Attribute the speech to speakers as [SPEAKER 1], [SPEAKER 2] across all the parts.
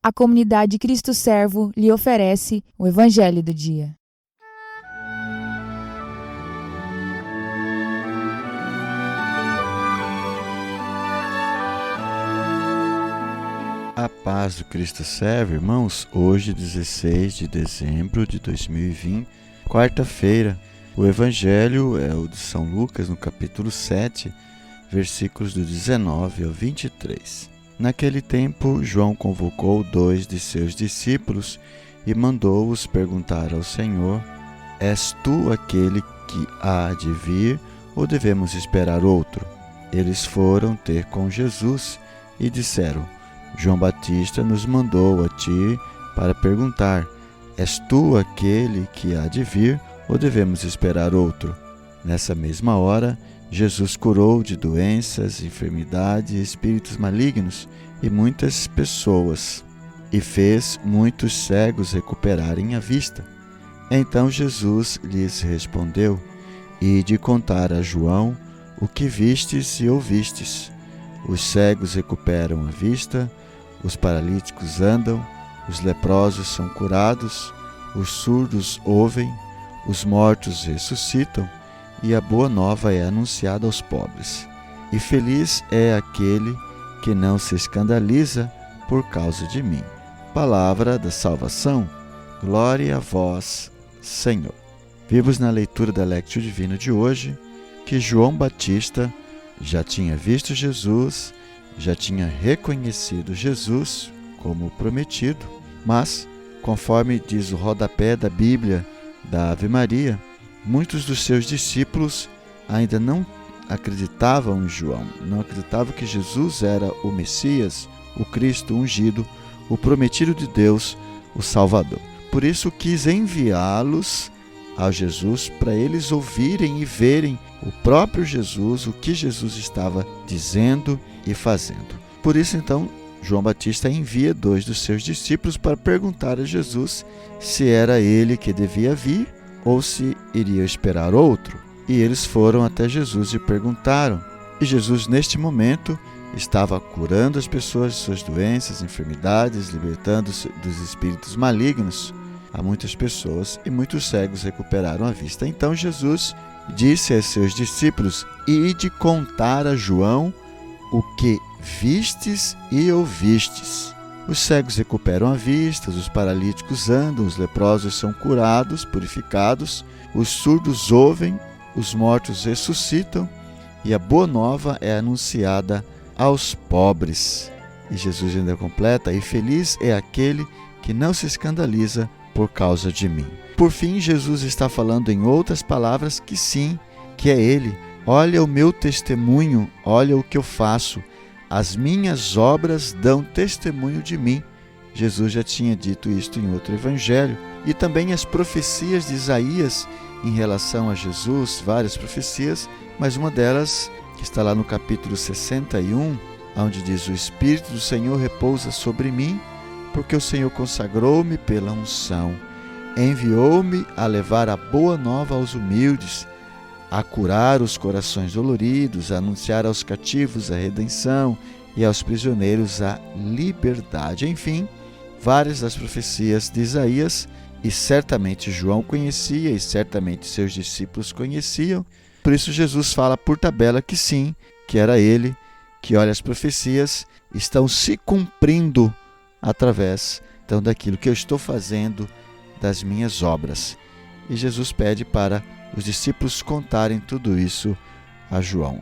[SPEAKER 1] a comunidade Cristo Servo lhe oferece o Evangelho do Dia.
[SPEAKER 2] A paz do Cristo Servo, irmãos. Hoje, 16 de dezembro de 2020, quarta-feira. O Evangelho é o de São Lucas, no capítulo 7, versículos do 19 ao 23. Naquele tempo, João convocou 2 de seus discípulos e mandou-os perguntar ao Senhor: És tu aquele que há de vir, ou devemos esperar outro? Eles foram ter com Jesus e disseram: João Batista nos mandou a ti para perguntar: És tu aquele que há de vir, ou devemos esperar outro? Nessa mesma hora, Jesus curou de doenças, enfermidades e espíritos malignos e muitas pessoas, e fez muitos cegos recuperarem a vista. Então Jesus lhes respondeu: Ide contar a João o que vistes e ouvistes. Os cegos recuperam a vista, os paralíticos andam, os leprosos são curados, os surdos ouvem, os mortos ressuscitam, e a boa nova é anunciada aos pobres. E feliz é aquele que não se escandaliza por causa de mim. Palavra da salvação. Glória a vós, Senhor. Vimos na leitura da Lectio Divina de hoje que João Batista já tinha visto Jesus, já tinha reconhecido Jesus como prometido, mas, conforme diz o rodapé da Bíblia da Ave Maria, muitos dos seus discípulos ainda não acreditavam em João, não acreditavam que Jesus era o Messias, o Cristo ungido, o prometido de Deus, o Salvador. Por isso quis enviá-los a Jesus para eles ouvirem e verem o próprio Jesus, o que Jesus estava dizendo e fazendo. Por isso, então, João Batista envia 2 dos seus discípulos para perguntar a Jesus se era ele que devia vir ou se iria esperar outro. E eles foram até Jesus e perguntaram. E Jesus, neste momento, estava curando as pessoas de suas doenças, enfermidades, libertando dos espíritos malignos a muitas pessoas, e muitos cegos recuperaram a vista. Então Jesus disse a seus discípulos: Ide contar a João o que vistes e ouvistes. Os cegos recuperam a vista, os paralíticos andam, os leprosos são curados, purificados, os surdos ouvem, os mortos ressuscitam, e a boa nova é anunciada aos pobres. E Jesus ainda completa: E feliz é aquele que não se escandaliza por causa de mim. Por fim, Jesus está falando em outras palavras que sim, que é Ele. Olha o meu testemunho, olha o que eu faço. As minhas obras dão testemunho de mim. Jesus já tinha dito isto em outro evangelho. E também as profecias de Isaías em relação a Jesus, várias profecias, mas uma delas que está lá no capítulo 61, onde diz: O Espírito do Senhor repousa sobre mim, porque o Senhor consagrou-me pela unção. Enviou-me a levar a boa nova aos humildes, a curar os corações doloridos, a anunciar aos cativos a redenção e aos prisioneiros a liberdade. Enfim, várias das profecias de Isaías, e certamente João conhecia e certamente seus discípulos conheciam. Por isso Jesus fala por tabela que sim, que era ele, que olha, as profecias estão se cumprindo através então daquilo que eu estou fazendo, das minhas obras. E Jesus pede para os discípulos contarem tudo isso a João.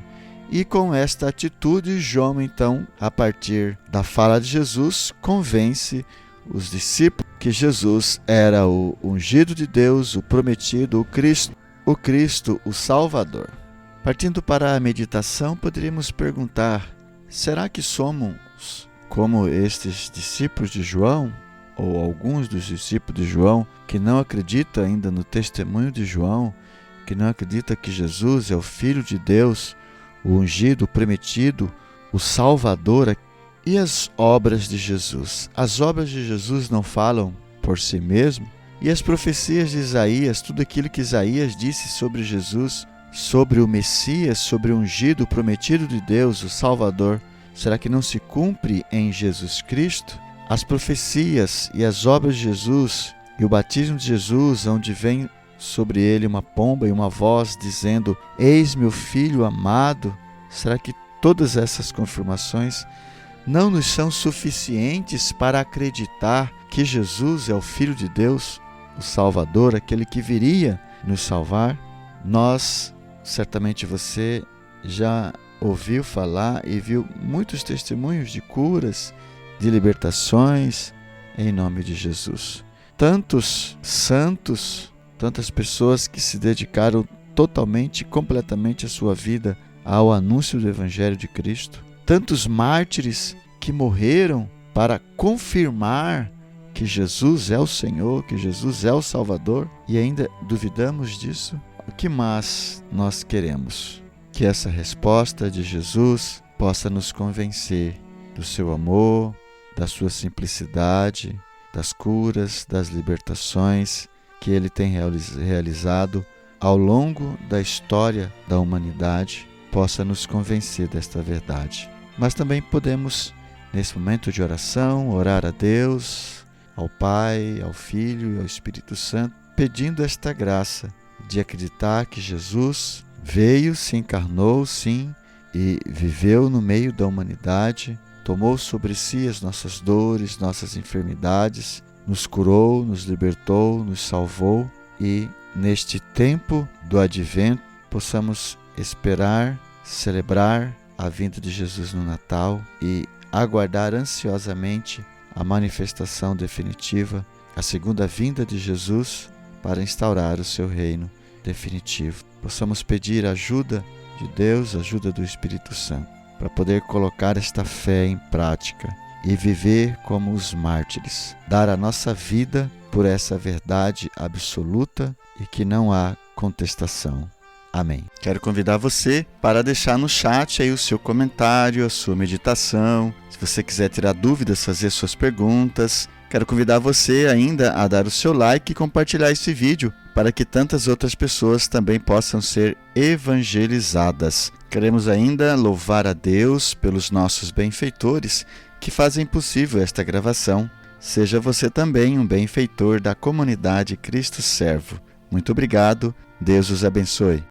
[SPEAKER 2] E com esta atitude, João então, a partir da fala de Jesus, convence os discípulos que Jesus era o ungido de Deus, o prometido, o Cristo, o Salvador. Partindo para a meditação, poderíamos perguntar: será que somos como estes discípulos de João, ou alguns dos discípulos de João, que não acreditam ainda no testemunho de João, que não acredita que Jesus é o Filho de Deus, o ungido, o prometido, o Salvador? E as obras de Jesus? As obras de Jesus não falam por si mesmo? E as profecias de Isaías, tudo aquilo que Isaías disse sobre Jesus, sobre o Messias, sobre o ungido, o prometido de Deus, o Salvador, será que não se cumpre em Jesus Cristo? as profecias e as obras de Jesus e o batismo de Jesus, onde vem sobre ele uma pomba e uma voz dizendo: eis meu filho amado, será que todas essas confirmações não nos são suficientes para acreditar que Jesus é o Filho de Deus, o Salvador, aquele que viria nos salvar? Certamente você já ouviu falar e viu muitos testemunhos de curas, de libertações, em nome de Jesus. Tantos santos, tantas pessoas que se dedicaram totalmente e completamente a sua vida ao anúncio do Evangelho de Cristo. Tantos mártires que morreram para confirmar que Jesus é o Senhor, que Jesus é o Salvador, e ainda duvidamos disso? O que mais nós queremos? Que essa resposta de Jesus possa nos convencer do seu amor, da sua simplicidade, das curas, das libertações que ele tem realizado ao longo da história da humanidade, possa nos convencer desta verdade. Mas também podemos, nesse momento de oração, orar a Deus, ao Pai, ao Filho e ao Espírito Santo, pedindo esta graça de acreditar que Jesus veio, se encarnou, sim, e viveu no meio da humanidade, tomou sobre si as nossas dores, nossas enfermidades, nos curou, nos libertou, nos salvou, e neste tempo do advento possamos esperar, celebrar a vinda de Jesus no Natal e aguardar ansiosamente a manifestação definitiva, a segunda vinda de Jesus para instaurar o seu reino definitivo. Possamos pedir a ajuda de Deus, a ajuda do Espírito Santo, para poder colocar esta fé em prática e viver como os mártires, dar a nossa vida por essa verdade absoluta e que não há contestação. Amém. Quero convidar você para deixar no chat aí o seu comentário, a sua meditação. Se você quiser tirar dúvidas, fazer suas perguntas. Quero convidar você ainda a dar o seu like e compartilhar esse vídeo para que tantas outras pessoas também possam ser evangelizadas. Queremos ainda louvar a Deus pelos nossos benfeitores que fazem possível esta gravação. Seja você também um benfeitor da comunidade Cristo Servo. Muito obrigado. Deus os abençoe.